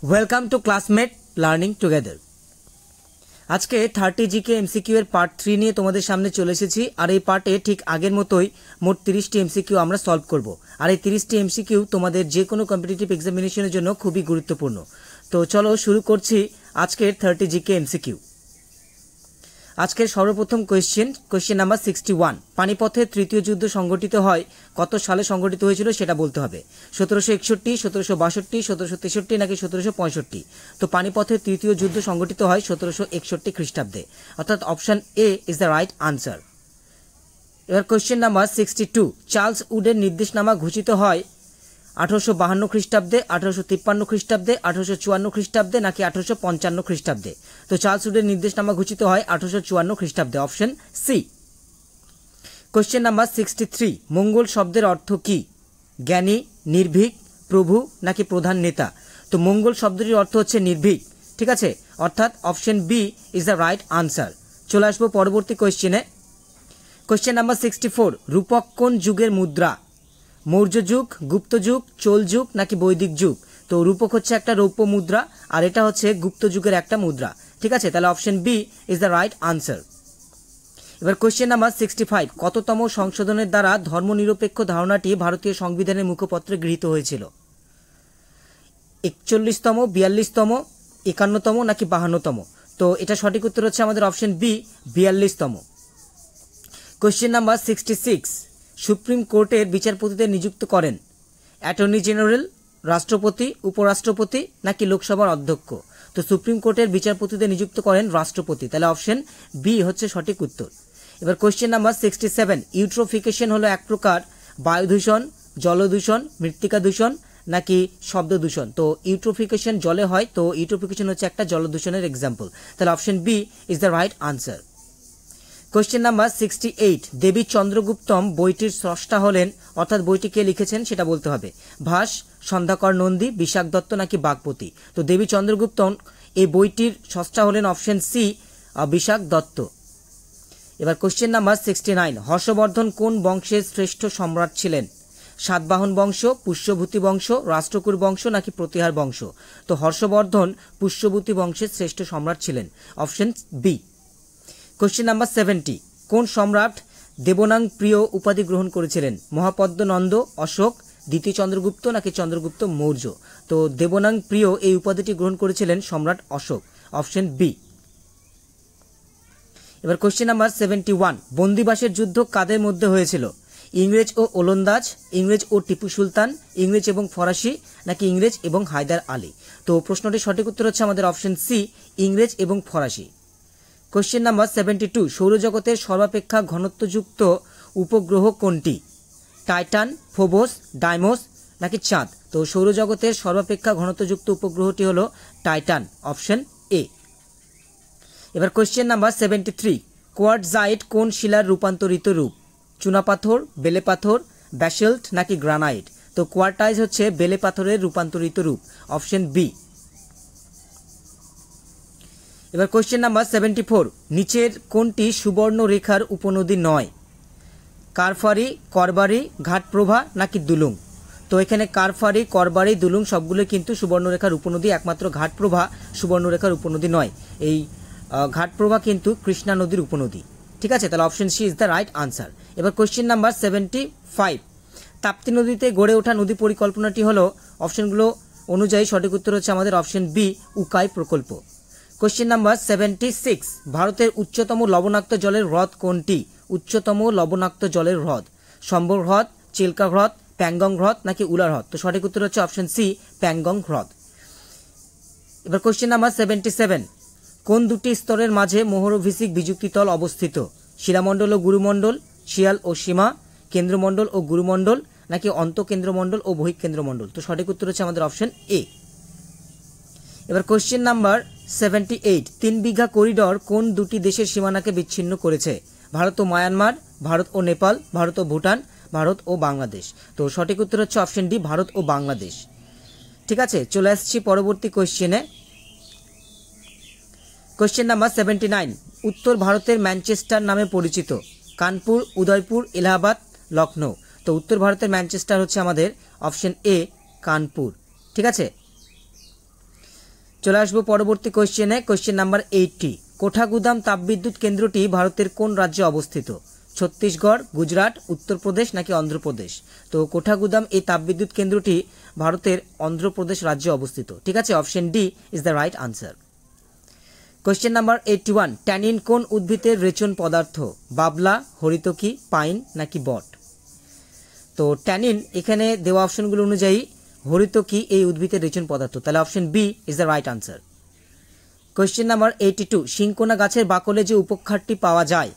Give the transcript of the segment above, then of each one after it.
Welcome to classmate learning together. আজকে 30 GK MCQ এর part 3 নিয়ে তোমাদের সামনে চলে এসেছি। আর এই পার্টে ঠিক আগের মতোই মোট 30টি এমসিকিউ আমরা সলভ করব। আর এই 30টি এমসিকিউ তোমাদের যে কোনো কম্পিটিটিভ এক্সামিনেশনের জন্য খুবই গুরুত্বপূর্ণ। তো চলো শুরু করছি আজকের 30 জিকে এমসিকিউ। আজকের সর্বপ্রথম কোয়েশ্চেন নাম্বার 61। পানিপথের তৃতীয় যুদ্ধ সংগঠিত হয় কত সালে সংগঠিত হয়েছিল সেটা বলতে হবে। 1761, 1762, 1763 নাকি 1765। তো পানিপথের তৃতীয় যুদ্ধ সংগঠিত হয় 1761 খ্রিস্টাব্দে, অর্থাৎ option A is the right answer. এবার কোয়েশ্চেন নাম্বার 62। চার্লস উডের নির্দেশনামা ঘোষিত হয় 1852 খ্রিস্টাব্দে, 1853 খ্রিস্টাব্দে, 1854 খ্রিস্টাব্দে নাকি 1855 খ্রিস্টাব্দে। তো চার্লস উডের নির্দেশনামা ঘোষিত হয় 1854 খ্রিস্টাব্দে, অপশন সি। Question number 63। মঙ্গল শব্দের অর্থ কি? জ্ঞানী, নির্ভীক, প্রভু নাকি প্রধান নেতা। তো মঙ্গল শব্দটির অর্থ হচ্ছে নির্ভীক, ঠিক আছে, অর্থাৎ option B is the right answer. চলে আসবো পরবর্তী কোয়েশ্চেনে। Question number 64। রূপক কোন যুগের মুদ্রা? মৌর্য যুগ, গুপ্ত যুগ, চোল যুগ নাকি বৈদিক যুগ। তো রূপক হচ্ছে একটা রৌপ্য মুদ্রা, আর এটা হচ্ছে গুপ্ত যুগের একটা মুদ্রা, ঠিক আছে, তাহলে option B is the right answer. এবার কোয়েশ্চেন নাম্বার 65। কততম সংশোধনের দ্বারা ধর্মনিরপেক্ষ ধারণাটি ভারতীয় সংবিধানের মুখপত্রে গৃহীত হয়েছিল? 41তম, 42তম, 51তম নাকি 52তম। তো এটা সঠিক উত্তর হচ্ছে আমাদের অপশন বি, 42তম। Question number 66। সুপ্রিম কোর্টের বিচারপতিদের নিযুক্ত করেন অ্যাটর্নি জেনারেল, রাষ্ট্রপতি, উপরাষ্ট্রপতি নাকি লোকসভার অধ্যক্ষ। তো সুপ্রিম কোর্টের বিচারপতিদের নিযুক্ত করেন রাষ্ট্রপতি, তাহলে অপশন বি হচ্ছে সঠিক উত্তর। এবার কোয়েশ্চেন নাম্বার 67। ইউট্রোফিকেশন হলো এক প্রকার বায়ু দূষণ, জল দূষণ, মৃত্তিকা দূষণ নাকি শব্দ দূষণ। তো ইউট্রোফিকেশন জলে হয়, তো ইউট্রোফিকেশন হচ্ছে একটা জল দূষণের এক্সাম্পল, তাহলে option B is the right answer. Question number 68। Devi Chandraguptam বইটির স্রষ্টা হলেন, অর্থাৎ বইটি কে লিখেছেন সেটা বলতে হবে। ভাস, সন্ধ্যাকর নন্দী, বিশাখ দত্ত নাকি বাগপতি। তো দেবী চন্দ্রগুপ্তম এই বইটির স্রষ্টা হলেন অপশন সি, বিশাখ দত্ত। এবার কোয়েশ্চেন নাম্বার 69। হর্ষবর্ধন কোন বংশের শ্রেষ্ঠ সম্রাট ছিলেন? সাতবাহন বংশ, পুষ্যভূতি বংশ, রাষ্ট্রকূট বংশ নাকি প্রতিহার বংশ। তো হর্ষবর্ধন পুষ্যভূতি বংশের শ্রেষ্ঠ সম্রাট ছিলেন, অপশন বি। Question number 70। কোন সম্রাট দেবনাং প্রিয় উপাধি গ্রহণ করেছিলেন? মহাপদ্ম নন্দ, অশোক, দ্বিতীয় চন্দ্রগুপ্ত নাকি চন্দ্রগুপ্ত মৌর্য। তো দেবনাং প্রিয় এই উপাধিটি গ্রহণ করেছিলেন সম্রাট অশোক, অপশন বি। এবার কোয়েশ্চেন নাম্বার 71। বন্দিবাসের যুদ্ধ কাদের মধ্যে হয়েছিল? ইংরেজ ও ওলন্দাজ, ইংরেজ ও টিপু সুলতান, ইংরেজ এবং ফরাসি নাকি ইংরেজ এবং হায়দার আলী। তো প্রশ্নটির সঠিক উত্তর হচ্ছে আমাদের অপশন সি, ইংরেজ এবং ফরাসি। Question number 72। সৌরজগতের সর্বাপেক্ষা ঘনত্বযুক্ত উপগ্রহ কোনটি? টাইটান, ফোবস, ডাইমোস নাকি চাঁদ। তো সৌরজগতের সর্বাপেক্ষা ঘনত্বযুক্ত উপগ্রহটি হলো টাইটান, অপশন এ। এবার কোয়েশ্চেন নাম্বার 73। কোয়ার্টজাইট কোন শিলার রূপান্তরিত রূপ? চুনাপাথর, বেলে পাথর, ব্যাসল্ট নাকি গ্রানাইট। তো কোয়ার্টাইজ হচ্ছে বেলে পাথরের রূপান্তরিত রূপ, অপশন বি। এবার কোয়েশ্চেন নাম্বার 74। নিচের কোনটি সুবর্ণ রেখার উপনদী নয়? কারফারি, করবারি, ঘাটপ্রভা নাকি দুলুং। তো এখানে কারফারি, করবারি, দুলুং সবগুলো কিন্তু সুবর্ণরেখার উপনদী, একমাত্র ঘাটপ্রভা সুবর্ণরেখার উপনদী নয়। এই ঘাটপ্রভা কিন্তু কৃষ্ণা নদীর উপনদী, ঠিক আছে, তাহলে option C is the right answer. এবার কোয়েশ্চেন নাম্বার 75। তাপ্তি নদীতে গড়ে ওঠা নদী পরিকল্পনাটি হলো, অপশনগুলো অনুযায়ী সঠিক উত্তর হচ্ছে আমাদের অপশন বি, উকাই প্রকল্প। Question number 76। ভারতের উচ্চতম লবণাক্ত জলের হ্রদ কোনটি? উচ্চতম লবণাক্ত জলের হ্রদ সম্বর হ্রদ, চিল্কা হ্রদ, প্যাংগং হ্রদ নাকি উলার হ্রদ। তো সঠিক উত্তর হচ্ছে অপশন সি, প্যাংগং হ্রদ। এবার কোয়েশ্চেন নাম্বার 77। কোন দুটি স্তরের মাঝে মোহরভিসিক বিযুক্তিতল অবস্থিত? শিলামণ্ডল ও গুরুমণ্ডল, শিয়াল ও সীমা, কেন্দ্রমণ্ডল ও গুরুমণ্ডল নাকি অন্তঃকেন্দ্রমণ্ডল ও বহিঃকেন্দ্রমণ্ডল। তো সঠিক উত্তর হচ্ছে আমাদের অপশন এ। এবার কোয়েশ্চেন নাম্বার 78। 3 বিঘা করিডর কোন দুটি দেশের সীমানাকে বিচ্ছিন্ন করেছে? ভারত ও মায়ানমার, ভারত ও নেপাল, ভারত ও ভুটান, ভারত ও বাংলাদেশ। তো সঠিক উত্তর হচ্ছে অপশন ডি, ভারত ও বাংলাদেশ, ঠিক আছে। চলে আসছি পরবর্তী কোয়েশ্চেনে। Question number 79। উত্তর ভারতের ম্যানচেস্টার নামে পরিচিত? কানপুর, উদয়পুর, এলাহাবাদ, লখনৌ। তো উত্তর ভারতের ম্যানচেস্টার হচ্ছে আমাদের অপশন এ, কানপুর, ঠিক আছে। চলে আসবো পরবর্তী কোশ্চেনে। কোশ্চেন নাম্বার 80, কোঠাগুদাম তাপবিদ্যুৎ কেন্দ্রটি ভারতের কোন রাজ্যে অবস্থিত? ছত্তিশগড়, গুজরাট, উত্তরপ্রদেশ নাকি অন্ধ্রপ্রদেশ? তো কোঠাগুদাম এই তাপবিদ্যুৎ কেন্দ্রটি ভারতের অন্ধ্রপ্রদেশ রাজ্যে অবস্থিত। ঠিক আছে, option D is the right answer. Question number 81, tannin কোন উদ্ভিদের রেচন পদার্থ? বাবলা, হরিতকি, পাইন নাকি বট? তো ট্যানিন এখানে দেওয়া অপশনগুলো অনুযায়ী হরিতকি এই উদ্ভিদের রেচন পদার্থ, তাহলে option B is the right answer. Question number 82, cinchona গাছের বাকলে যে উপক্ষারটি পাওয়া যায়,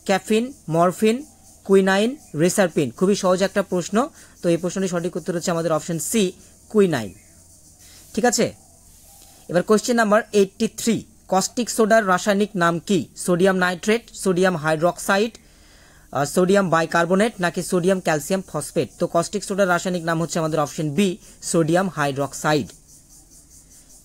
ক্যাফিন, মরফিন, কুইনাইন, রেসারপিন। খুবই সহজ একটা প্রশ্ন, তো এই প্রশ্নটি সঠিক উত্তর হচ্ছে আমাদের অপশন সি, কুইনাইন। ঠিক আছে, এবার কোশ্চেন নাম্বার 83, কস্টিক সোডার রাসায়নিক নাম কি? Sodium nitrate, sodium hydroxide, sodium bicarbonate নাকি সোডিয়াম ক্যালসিয়াম ফসফেট? তো কস্টিক সোডার রাসায়নিক নাম হচ্ছে আমাদের অপশন বি, সোডিয়াম হাইড্রক্সাইড।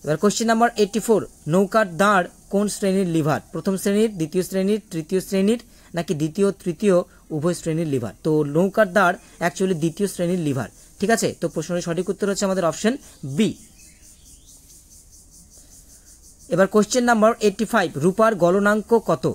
এবার কোশ্চেন নাম্বার 84, নৌকার দাঁড় কোন শ্রেণীর লিভার? প্রথম শ্রেণীর, দ্বিতীয় শ্রেণীর, তৃতীয় শ্রেণীর নাকি দ্বিতীয় তৃতীয় উভয় শ্রেণীর লিভার? তো নৌকার দাঁড় অ্যাকচুয়ালি দ্বিতীয় শ্রেণীর লিভার। ঠিক আছে, তো প্রশ্নের সঠিক উত্তর হচ্ছে আমাদের অপশন বি। এবার কোশ্চেন নাম্বার 85, রূপার গলনাঙ্ক কত?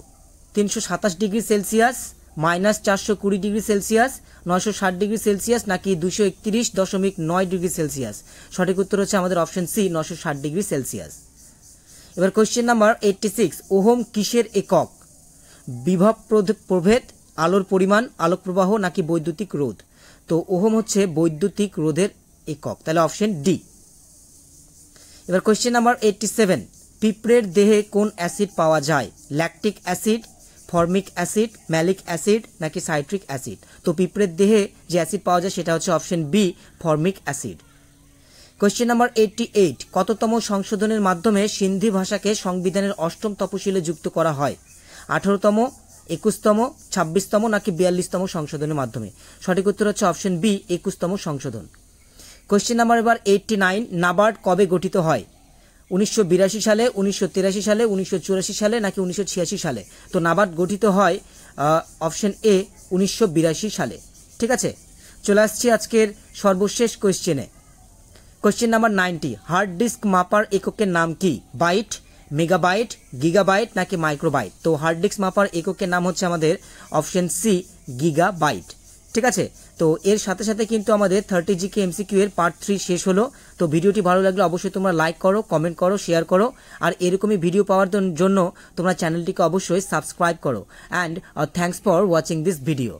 327 degree Celsius, -420 degree Celsius, 960 degree Celsius নাকি 231.9 ডিগ্রি সেলসিয়াস? সঠিক উত্তর হচ্ছে আমাদের অপশন সি, 960 ডিগ্রি সেলসিয়াস। এবার কোশ্চেন নাম্বার 86, ওহম কিসের একক? বিভব প্রভেদ, আলোর পরিমাণ, আলোক প্রবাহ নাকি বৈদ্যুতিক রোধ? তো ওহম হচ্ছে বৈদ্যুতিক রোধের একক, তাহলে অপশন ডি। এবার কোশ্চেন নাম্বার 87, পিঁপড়ের দেহে কোন অ্যাসিড পাওয়া যায়? Lactic acid, formic acid, malic acid নাকি সাইট্রিক অ্যাসিড? তো পিঁপড়ের দেহে যে অ্যাসিড পাওয়া যায় সেটা হচ্ছে option B, formic acid. Question number 88, কততম সংশোধনের মাধ্যমে সিন্ধি ভাষাকে সংবিধানের 8ম তফসিলে যুক্ত করা হয়? 18তম, 21তম, 26তম নাকি 42তম সংশোধনের মাধ্যমে? সঠিক উত্তর হচ্ছে অপশন বি, 21তম সংশোধন। কোশ্চেন নাম্বার এবার 89, নাবার্ড কবে গঠিত হয়? 1982 সালে, 1983 সালে, 1984 সালে নাকি 1986 সালে? তো নাবার্ড গঠিত হয় অপশন এ, 1982 সালে। ঠিক আছে, চলে আসছি আজকের সর্বশেষ কোশ্চেনে। কোশ্চেন নাম্বার 90, হার্ড ডিস্ক মাপার এককের নাম কি? বাইট, মেগাবাইট, গিগাবাইট নাকি মাইক্রোবাইট? তো হার্ড ডিস্ক মাপার এককের নাম হচ্ছে আমাদের অপশন সি, গিগাবাইট। ঠিক আছে, তো এর সাথে সাথে কিন্তু আমাদের 30 জিকে এমসিকিউ এর পার্ট 3 শেষ হলো। তো ভিডিওটি ভালো লাগলে অবশ্যই তোমরা লাইক করো, কমেন্ট করো, শেয়ার করো, আর এরকমই ভিডিও পাওয়ার জন্য তোমরা চ্যানেলটিকে অবশ্যই সাবস্ক্রাইব করো। And thanks for watching this video.